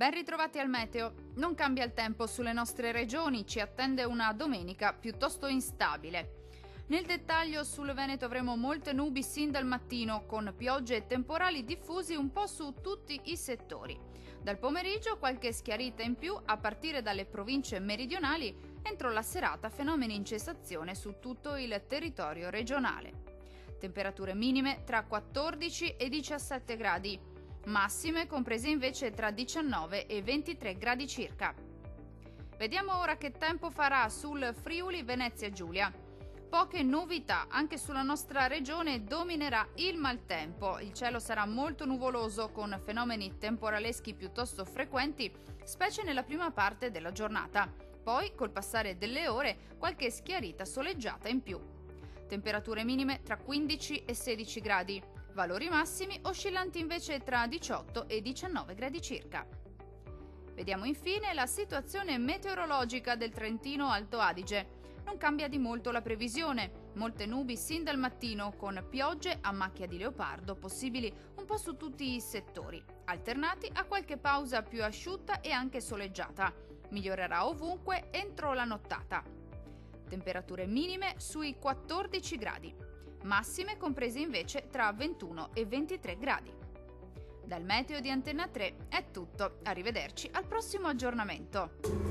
Ben ritrovati al meteo. Non cambia il tempo sulle nostre regioni, ci attende una domenica piuttosto instabile. Nel dettaglio sul Veneto avremo molte nubi sin dal mattino, con piogge e temporali diffusi un po' su tutti i settori. Dal pomeriggio qualche schiarita in più a partire dalle province meridionali, entro la serata fenomeni in cessazione su tutto il territorio regionale. Temperature minime tra 14 e 17 gradi, massime comprese invece tra 19 e 23 gradi circa. Vediamo ora che tempo farà sul Friuli Venezia Giulia. Poche novità, anche sulla nostra regione dominerà il maltempo. Il cielo sarà molto nuvoloso con fenomeni temporaleschi piuttosto frequenti, specie nella prima parte della giornata. Poi, col passare delle ore, qualche schiarita soleggiata in più. Temperature minime tra 15 e 16 gradi, valori massimi oscillanti invece tra 18 e 19 gradi circa. Vediamo infine la situazione meteorologica del Trentino Alto Adige. Non cambia di molto la previsione, molte nubi sin dal mattino con piogge a macchia di leopardo possibili un po' su tutti i settori, alternati a qualche pausa più asciutta e anche soleggiata. Migliorerà ovunque entro la nottata. Temperature minime sui 14 gradi, massime comprese invece tra 21 e 23 gradi. Dal meteo di Antenna 3 è tutto, arrivederci al prossimo aggiornamento.